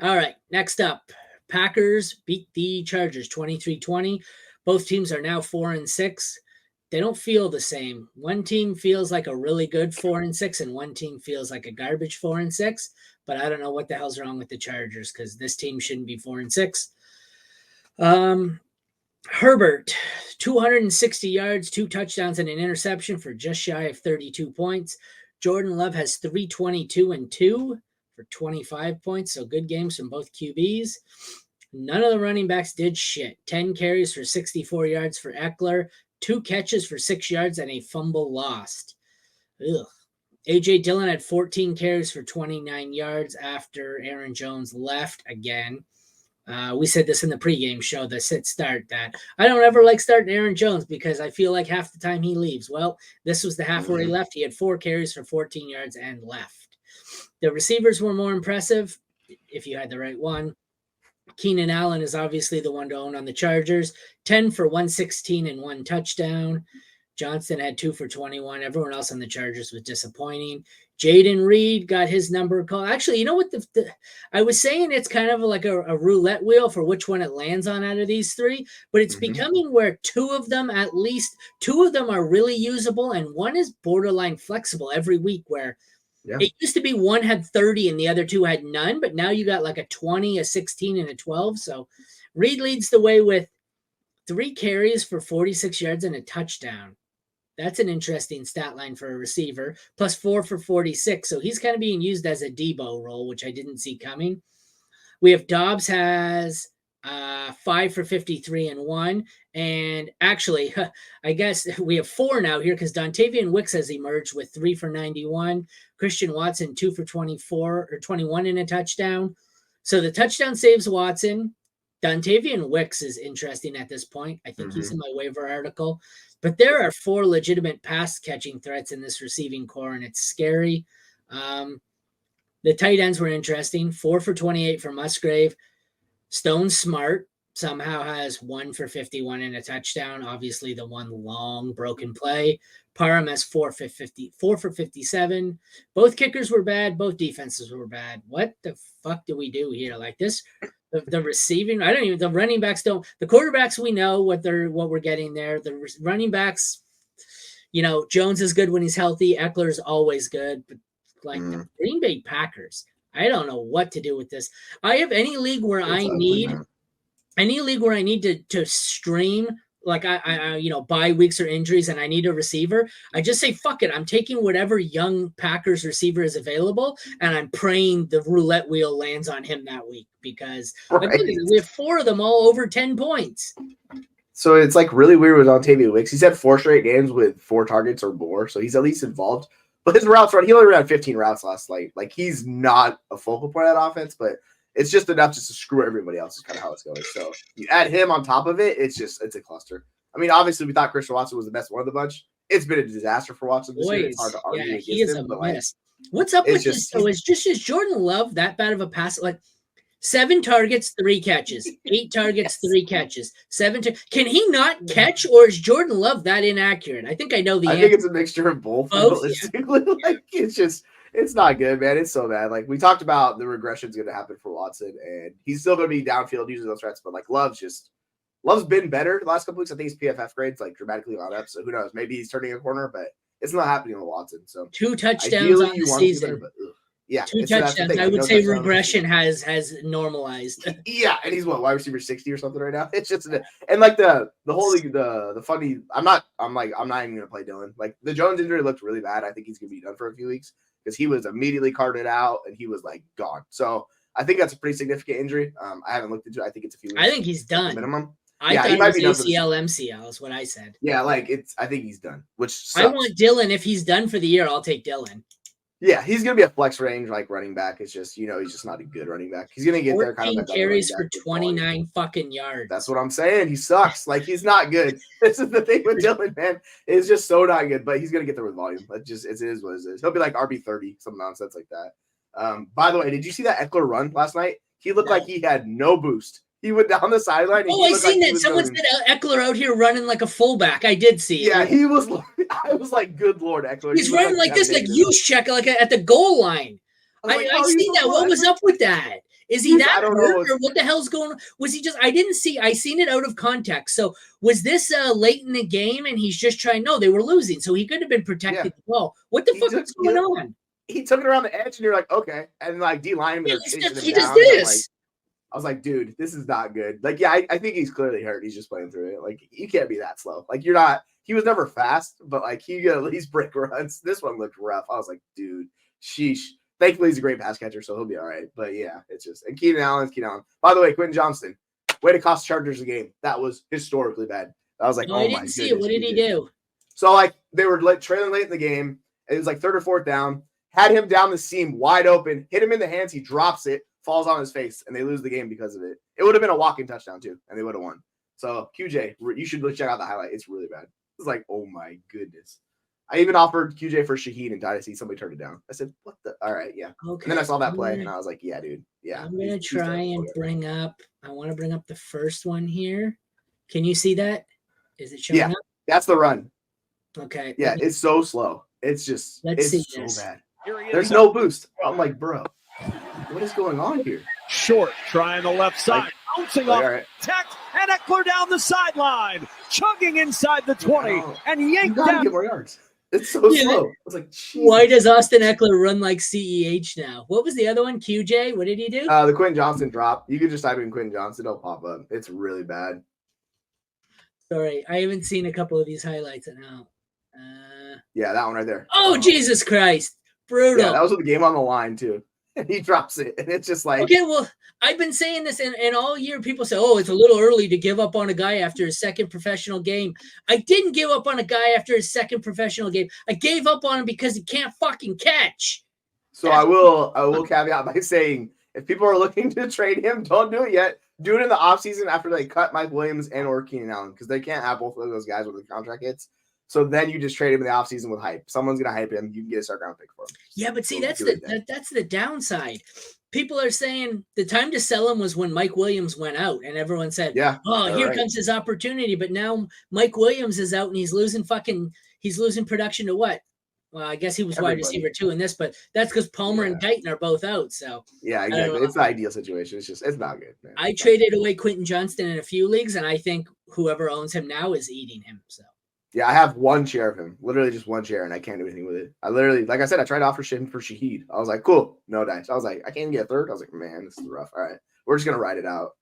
All right, next up, Packers beat the Chargers 23-20. Both teams are now 4-6. They don't feel the same. One team feels like a really good 4-6, and one team feels like a garbage 4-6. But I don't know what the hell's wrong with the Chargers because this team shouldn't be 4-6. Herbert, 260 yards, 2 touchdowns, and an interception for just shy of 32 points. Jordan Love has 322 and 2 for 25 points. So good games from both QBs. None of the running backs did shit. 10 carries for 64 yards for Eckler, 2 catches for 6 yards, and a fumble lost. Ugh. A.J. Dillon had 14 carries for 29 yards after Aaron Jones left again. We said this in the pregame show, the sit start, that I don't ever like starting Aaron Jones because I feel like half the time he leaves. Well, this was the half where he left. He had 4 carries for 14 yards and left. The receivers were more impressive if you had the right one. Keenan Allen is obviously the one to own on the Chargers. 10 for 116 and 1 touchdown. Johnston had 2 for 21. Everyone else on the Chargers was disappointing. Jaden Reed got his number called. Actually, you know what? I was saying it's kind of like a roulette wheel for which one it lands on out of these 3, but it's becoming where at least 2 of them are really usable, and one is borderline flexible every week where it used to be one had 30 and the other 2 had none, but now you got like a 20, a 16, and a 12. So Reed leads the way with 3 carries for 46 yards and a touchdown. That's an interesting stat line for a receiver, plus 4 for 46. So he's kind of being used as a Debo role, which I didn't see coming. We have Dobbs has 5 for 53 and 1. And actually, I guess we have 4 now here because Dontavian Wicks has emerged with 3 for 91. Christian Watson, 2 for 24 or 21 in a touchdown. So the touchdown saves Watson. Dontavian Wicks is interesting at this point. I think he's in my waiver article. But there are 4 legitimate pass-catching threats in this receiving core, and it's scary. The tight ends were interesting. 4 for 28 for Musgrave. Stone Smart somehow has 1 for 51 and a touchdown. Obviously, the one long broken play. Parham has 4 for 57. Both kickers were bad. Both defenses were bad. What the fuck do we do here? Like this, the receiving, the running backs don't. The quarterbacks, we know what we're getting there. The running backs, Jones is good when he's healthy. Eckler's always good. But like the Green Bay Packers, I don't know what to do with this. I have any league where I need to stream, like I bye weeks or injuries and I need a receiver. I just say, fuck it. I'm taking whatever young Packers receiver is available and I'm praying the roulette wheel lands on him that week because we have 4 of them all over 10 points. So it's like really weird with Dontavian Wicks. He's had 4 straight games with 4 targets or more. So he's at least involved. But his routes run, he only ran 15 routes last night. Like he's not a focal point of that offense, but it's just enough just to screw everybody else is kind of how it's going. So you add him on top of it, it's a cluster. I mean, obviously we thought Christian Watson was the best one of the bunch. It's been a disaster for Watson this year. It's hard to argue against him. But mess. What's up with this? So is Jordan Love that bad of a pass? Like 7 targets, 3 catches, 8 targets, 3 catches, 7. Can he not catch, or is Jordan Love that inaccurate? I think I know the answer. I think it's a mixture of both. Like it's not good, man. It's so bad. Like we talked about, the regression is going to happen for Watson, and he's still going to be downfield using those threats. But like Love's been better the last couple weeks. I think his PFF grades like dramatically gone up. So who knows? Maybe he's turning a corner, but it's not happening with Watson. So 2 touchdowns on the season. Better, but, yeah, 2 touchdowns. I would say regression has normalized. Yeah, and he's wide receiver 60 or something right now. It's just and like the whole the funny. I'm not even gonna play Dylan. Like the Jones injury looked really bad. I think he's gonna be done for a few weeks because he was immediately carted out and he was like gone. So I think that's a pretty significant injury. I haven't looked into it. I think it's a few weeks. I think he's done. Minimum. I thought he might be ACL, MCL is what I said. Yeah, I think he's done. Which sucks. I want Dylan. If he's done for the year, I'll take Dylan. Yeah, he's gonna be a flex range like running back. It's just he's just not a good running back. He's gonna get there kind of. 14 carries for 29 fucking yards. That's what I'm saying. He sucks. Like he's not good. This is the thing with Dylan, man. It's just so not good. But he's gonna get there with volume. It is what it is. He'll be like RB30, some nonsense like that. By the way, did you see that Eckler run last night? He looked like he had no boost. He went down the sideline. Oh, I seen that. Someone said Eckler out here running like a fullback. I did see it. Yeah, he was. I was like, good Lord, Eckler. He's running like this, like use check, like at the goal line. I seen that. What was up with that? Is he that I don't hurt, know. or what the hell's going on? Was he just? I seen it out of context. So was this late in the game, and he's just trying? No, they were losing, so he could have been protecting the ball. What the fuck is going on? He took it around the edge, and you're like, okay, and like D linemen are chasing him down. He does this. I was like, dude, this is not good. Like, yeah, I think he's clearly hurt. He's just playing through it. Like, you can't be that slow. Like, you're not. He was never fast, but like he could at least break runs. This one looked rough. I was like, dude, sheesh. Thankfully, he's a great pass catcher, so he'll be all right. But yeah, it's just and Keenan Allen. By the way, Quentin Johnston, way to cost Chargers a game. That was historically bad. I was like, oh my goodness. I didn't see it. What did he do? So like they were trailing late in the game. It was like 3rd or 4th down. Had him down the seam, wide open. Hit him in the hands. He drops it, falls on his face, and they lose the game because of it. It would have been a walking touchdown too, and they would have won. So QJ, you should check out the highlight. It's really bad. It's like, oh my goodness. I even offered QJ for Shaheed and Dynasty. Somebody turned it down. I said, what the? All right, yeah. Okay. And then I saw that play, and I was like, yeah, dude. Yeah. I'm going to try and bring up – I want to bring up the first one here. Can you see that? Is it showing up? That's the run. Okay. Yeah, it's so slow. It's just – it's so bad. There's no boost. I'm like, bro, what is going on here? Short, trying the left side. Bouncing off Tech, and Eckler down the sideline, chugging inside the 20, and yanked down. Get more yards. It's so slow. I was like, Jesus. Why does Austin Eckler run like CEH now? What was the other one? QJ? What did he do? The Quentin Johnston drop. You could just type in Quentin Johnston. It'll pop up. It's really bad. Sorry, I haven't seen a couple of these highlights now. Yeah, that one right there. Oh, Jesus Christ. Brutal. Yeah, that was with the game on the line, too. And he drops it, and it's just like... Okay, well, I've been saying this, and all year people say, oh, it's a little early to give up on a guy after his second professional game. I didn't give up on a guy after his second professional game. I gave up on him because he can't fucking catch. So I will caveat by saying, if people are looking to trade him, don't do it yet. Do it in the offseason after they cut Mike Williams and or Keenan Allen, because they can't have both of those guys when the contract hits. So then you just trade him in the offseason with hype. Someone's going to hype him. You can get a second round pick for him. Yeah, but see, that's the downside. People are saying the time to sell him was when Mike Williams went out, and everyone said, oh, here comes his opportunity. But now Mike Williams is out, and he's losing production to what? Well, I guess he was wide receiver too in this, but that's because Palmer and Guyton are both out. So yeah, exactly. It's the ideal situation. It's not good, man. I traded away Quentin Johnston in a few leagues, and I think whoever owns him now is eating him. So yeah, I have one share of him, literally just one share, and I can't do anything with it. I literally, like I said, I tried to offer him for Shaheed. I was like, cool, no dice. I was like, I can't even get a third. I was like, man, this is rough. All right, we're just gonna ride it out.